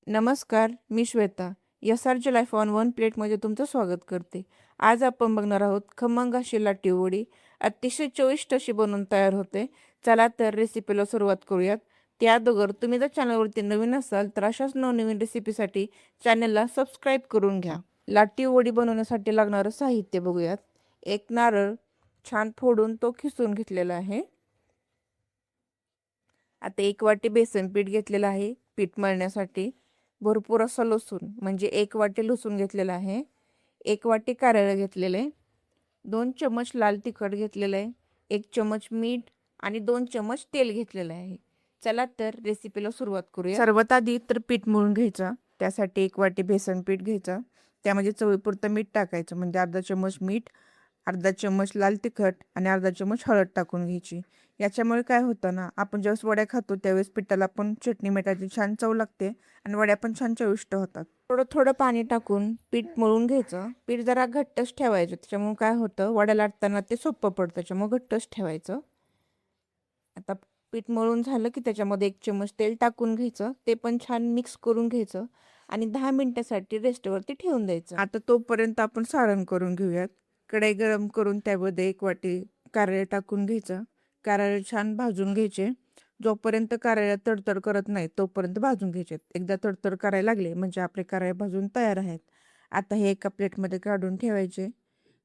नमस्कार, मी Shweta. SRJ life on one प्लेटमध्ये तुमचं स्वागत करते. आज आपण बघणार आहोत खमंग अशी लाटी वडी. अतिशय चविष्ट अशी बनवून तयार होते. चला तर रेसिपीला सुरुवात करूयात. त्या अगोदर तुम्ही जर चॅनलवरती नवीन असाल तर अशाच नवनवीन रेसिपीसाठी चॅनलला सबस्क्राईब करून घ्या. लाटी वडी बनवण्यासाठी लागणारं साहित्य बघूयात. एक नारळ छान फोडून तो खिसून घेतलेला आहे. आता 1 वाटी बेसन पीठ घेतलेलं आहे पीठ मळण्यासाठी. भरपूर असं लसूण म्हणजे 1 वाटी लसूण घेतलेला आहे. 1 वाटी कारलं घेतलेलं आहे. 2 चमच लाल तिखट घेतलेलं आहे. 1 चमच मीठ आणि 2 चमच तेल घेतलेलं आहे. चला तर रेसिपीला सुरुवात करूया. सर्वात आधी तर पीठ मळून घ्यायचं. त्यासाठी 1 वाटी बेसन पीठ घ्यायचं. त्यामध्ये चवीपुरतं मीठ टाकायचं म्हणजे अर्धा चमच मीठ, अर्धा चमच लाल तिखट आणि अर्धा चमच हळद टाकून घ्यायची. याच्यामुळे काय होतं ना, आपण ज्यावेळेस वड्या खातो त्यावेळेस पिठाला पण चटणी मिठाची छान चव लागते आणि वड्या पण छान चविष्ट होतात. थोडं थोडं पाणी टाकून पीठ मळून घ्यायचं. पीठ जरा घट्टच ठेवायचं, त्याच्यामुळे काय होतं वड्या लाटताना ते सोपं पडतं, त्याच्यामुळे घट्टच ठेवायचं. आता पीठ मळून झालं की त्याच्यामध्ये 1 चमच तेल टाकून घ्यायचं. ते पण छान मिक्स करून घ्यायचं आणि 10 मिनिटासाठी रेस्टवरती ठेवून द्यायचं. आता तोपर्यंत आपण सारण करून घेऊयात. कढई गरम करून त्यामध्ये 1 वाटी कारळे टाकून घ्यायचं. कारळे छान भाजून घ्यायचे. जोपर्यंत कारळे तडतड करत नाही तोपर्यंत भाजून घ्यायचे. एकदा तडतड करायला लागले म्हणजे आपले कारळे भाजून तयार आहेत. आता हे एका प्लेटमध्ये काढून ठेवायचे.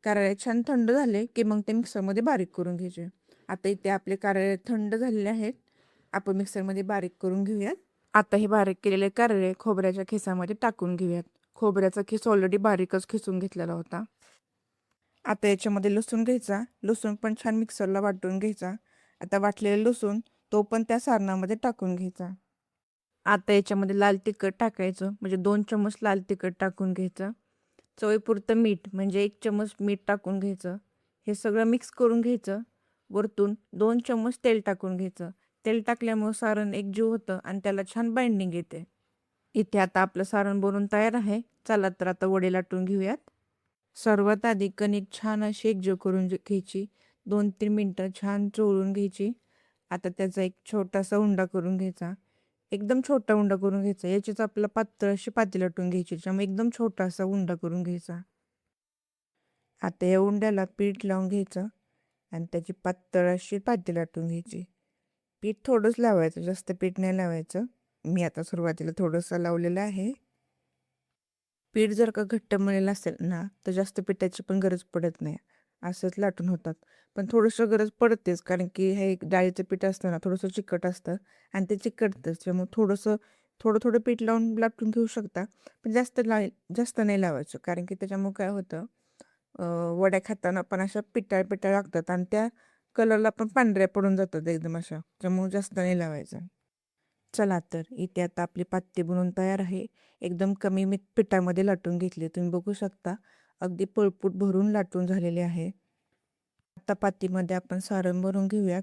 कारळे छान थंड झाले की मग ते मिक्सरमध्ये बारीक करून घ्यायचे. आता इथे आपले कारळे थंड झालेले आहेत. आपण मिक्सरमध्ये बारीक करून घेऊयात. आता हे बारीक केलेले कारळे खोबऱ्याच्या खिसामध्ये टाकून घेऊयात. खोबऱ्याचा खिस ऑलरेडी बारीकच खिसून घेतलेला होता. आता याच्यामध्ये लसूण घ्यायचा. लसूण पण छान मिक्सरला वाटून घ्यायचा. आता वाटलेला लसूण तो पण त्या सारणामध्ये टाकून घ्यायचा. आता याच्यामध्ये लाल तिखट टाकायचं म्हणजे 2 चमच लाल तिखट टाकून घ्यायचं. चवीपुरतं मीठ म्हणजे 1 चमच मीठ टाकून घ्यायचं. हे सगळं मिक्स करून घ्यायचं. वरतून 2 चमच तेल टाकून घ्यायचं. तेल टाकल्यामुळे सारण एकजीव होतं आणि त्याला छान बाइंडिंग येते. इथे आता आपलं सारण बनवून तयार आहे. चला तर आता वडे लाटून घेऊयात. सर्वात आधी कणिक छान अशी एकजीव करून घ्यायची. 2-3 मिनटं छान चोळून घ्यायची. आता त्याचा एक छोटासा उंडा करून घ्यायचा. एकदम छोटा उंडा करून घ्यायचा. याचीच आपल्याला पातळ अशी पातेली लाटून घ्यायची. त्याच्यामुळे एकदम छोटासा उंडा करून घ्यायचा. आता या उंड्याला पीठ लावून घ्यायचं आणि त्याची पातळ अशी पातेली लाटून घ्यायची. पीठ थोडंच लावायचं, जास्त पीठ नाही लावायचं. मी आता सुरुवातीला थोडंसं लावलेलं आहे. पीठ जर का घट्ट मळलेलं असेल ना तर जास्त पिठाची पण गरज पडत नाही. असंच लाटून होतात. पण थोडंसं गरज पडतेच कारण की हे डाळीचं पीठ असतं ना थोडंसं चिकट असतं आणि ते चिकटतंच. त्यामुळे थोडं थोडं पीठ लावून लाटून घेऊ शकता. पण जास्त नाही लावायचं कारण की त्याच्यामुळे काय होतं वड्या खाताना पण अशा पिटाळ पिटाळ लागतात आणि त्या कलरला पण पांढऱ्या पडून जातात एकदम अशा. त्यामुळे जास्त नाही लावायचं. चला तर इथे आता आपली पाती बनवून तयार आहे. एकदम कमी मी पिठामध्ये लाटून घेतली. तुम्ही बघू शकता अगदी पळपूट भरून लाटून झालेले आहे. आता पातीमध्ये आपण सारण भरून घेऊयात.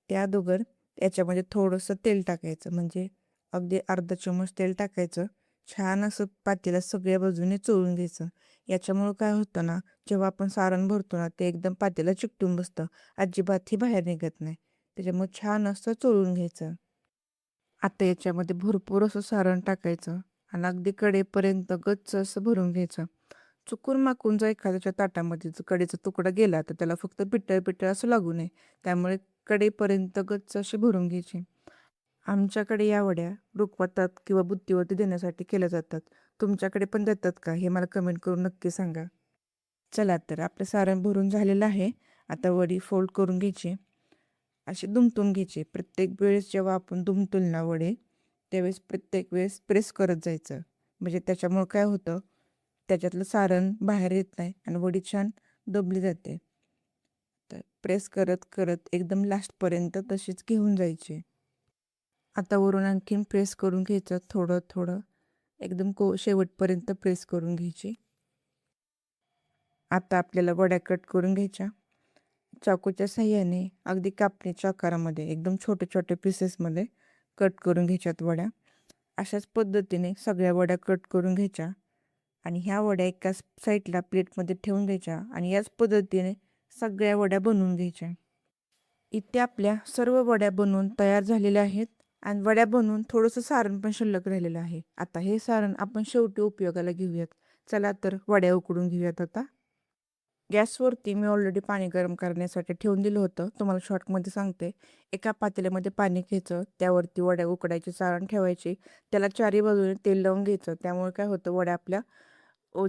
त्या अगोदर याच्यामध्ये थोडंसं तेल टाकायचं म्हणजे अगदी अर्धा चमच तेल टाकायचं. छान असं पातीला सगळ्या बाजूने चोळून घ्यायचं. याच्यामुळं काय होतं ना जेव्हा आपण सारण भरतो ना ते एकदम पातीला चिकटून बसतं. अजिबातही बाहेर निघत नाही. त्याच्यामुळे छान असं चोळून घ्यायचं. आता याच्यामध्ये भरपूर असं सारण टाकायचं आणि अगदी कडेपर्यंत गच्च असं भरून घ्यायचं. चुकून माकून जर एखाद्याच्या ताटामध्ये जर कडेचा तुकडा गेला तर त्याला फक्त पितळ पितळ असं लागू नये. त्यामुळे कडेपर्यंत गच्च अशी भरून घ्यायची. आमच्याकडे या वड्या रुखवतात किंवा बुत्तीवरती देण्यासाठी केल्या जातात. तुमच्याकडे पण देतात का हे मला कमेंट करून नक्की सांगा. चला तर आपलं सारण भरून झालेलं आहे. आता वडी फोल्ड करून घ्यायची. असे दुमटून घ्यायचे. प्रत्येक वेळेस जेव्हा आपण दुमतो ना वडे त्यावेळेस प्रत्येक वेळेस प्रेस करत जायचं. म्हणजे त्याच्यामुळं काय होतं त्याच्यातलं सारण बाहेर येत नाही आणि वडी छान दबली जाते. तर प्रेस करत करत एकदम लास्टपर्यंत तशीच घेऊन जायची. आता वरून आणखीन प्रेस करून घ्यायचं थोडं थोडं. एकदम शेवटपर्यंत प्रेस करून घ्यायची. आता आपल्याला वड्या कट करून घ्यायच्या. चाकूच्या साहाय्याने अगदी कापणीच्या आकारामध्ये एकदम छोटे छोटे पीसेसमध्ये कट करून घ्यायच्यात वड्या. अशाच पद्धतीने सगळ्या वड्या कट करून घ्यायच्या आणि ह्या वड्या एकाच साईडला प्लेटमध्ये ठेवून द्यायच्या आणि याच पद्धतीने सगळ्या वड्या बनवून घ्यायच्या. इथे आपल्या सर्व वड्या बनवून तयार झालेल्या आहेत आणि वड्या बनवून थोडंसं सारण पण शिल्लक राहिलेलं आहे. आता हे सारण आपण शेवटी उपयोगाला घेऊयात. चला तर वड्या उकडून घेऊयात आता. गॅसवरती मी ऑलरेडी पाणी गरम करण्यासाठी ठेवून दिलं होतं. तुम्हाला शॉर्टमध्ये सांगते. एका पातेल्यामध्ये पाणी घ्यायचं, त्यावरती वड्या उकडायची सारण ठेवायची, त्याला चारी बाजूने तेल लावून घ्यायचं. त्यामुळे काय होतं, वड्या आपल्या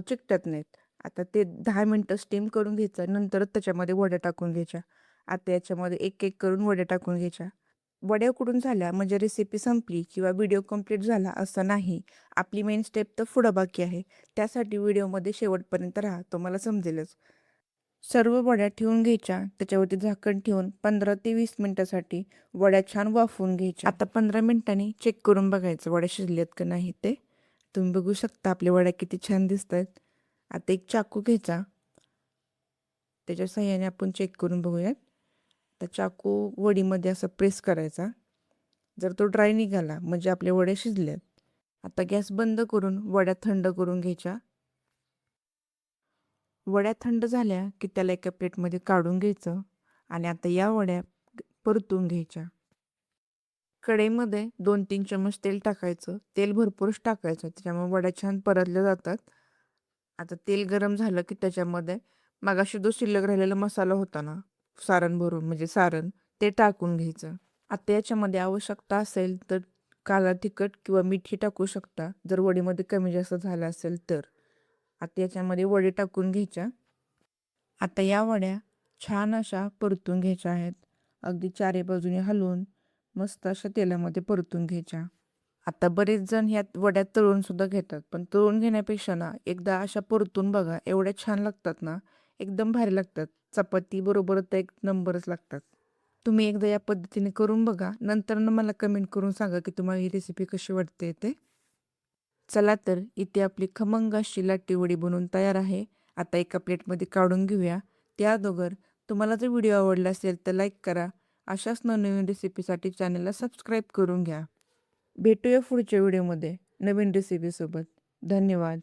चिकटत नाहीत. आता ते 10 मिनटं स्टीम करून घ्यायचं, नंतरच त्याच्यामध्ये वड्या टाकून घ्यायच्या. आता याच्यामध्ये एक एक करून वड्या टाकून घ्यायच्या. वड्या उकडून झाल्या म्हणजे रेसिपी संपली किंवा व्हिडिओ कंप्लीट झाला असं नाही. आपली मेन स्टेप तर पुढं बाकी आहे. त्यासाठी व्हिडिओमध्ये शेवटपर्यंत राहा, तुम्हाला समजेलच. सर्व वड्या ठेवून घ्यायच्या, त्याच्यावरती झाकण ठेवून 15 ते 20 मिनिटासाठी वड्या छान वाफवून घ्यायच्या. आता 15 मिनिटांनी चेक करून बघायचं वड्या शिजल्यात का नाही ते. तुम्ही बघू शकता आपल्या वड्या किती छान दिसत आहेत. आता एक चाकू घ्यायचा, त्याच्या साहाय्याने आपण चेक करून बघूयात. तर चाकू वडीमध्ये असं प्रेस करायचा. जर तो ड्राय निघाला म्हणजे आपल्या वड्या शिजल्यात. आता गॅस बंद करून वड्या थंड करून घ्यायच्या. वड्या थंड झाल्या की त्याला एका प्लेटमध्ये काढून घ्यायचं आणि आता या वड्या परतून घ्यायच्या. कढईमध्ये 2-3 चमच तेल टाकायचं. तेल भरपूरच टाकायचं, त्याच्यामुळे वड्या छान परतल्या जातात. आता तेल गरम झालं की त्याच्यामध्ये मगाशी जो शिल्लक राहिलेला मसाला होता ना, सारण भरून म्हणजे सारण, ते टाकून घ्यायचं. आता याच्यामध्ये आवश्यकता असेल तर काला तिखट किंवा मीठ टाकू शकता, जर वडीमध्ये कमी जास्त झालं असेल तर. आता याच्यामध्ये वडी टाकून घ्यायच्या. आता या वड्या छान अशा परतून घ्यायच्या आहेत. अगदी चारी बाजूने हलवून मस्त अशा तेलामध्ये परतून घ्यायच्या. आता बरेच जण ह्यात वड्या तळून सुद्धा घेतात, पण तळून घेण्यापेक्षा ना एकदा अशा परतून बघा, एवढ्या छान लागतात ना, एकदम भारी लागतात. चपाती बरोबर तर एक नंबरच लागतात. तुम्ही एकदा या पद्धतीने करून बघा, नंतर मला कमेंट करून सांगा की तुम्हाला ही रेसिपी कशी वाटते ते. चला तर इथे आपली खमंग अशी लाटी वडी बनवून तयार आहे. आता एका प्लेटमध्ये काढून घेऊया. त्या अगोदर तुम्हाला जर व्हिडिओ आवडला असेल तर लाईक करा. अशाच नवनवीन रेसिपीसाठी चॅनलला सबस्क्राईब करून घ्या. भेटूया पुढच्या व्हिडिओमध्ये नवीन रेसिपीसोबत. धन्यवाद.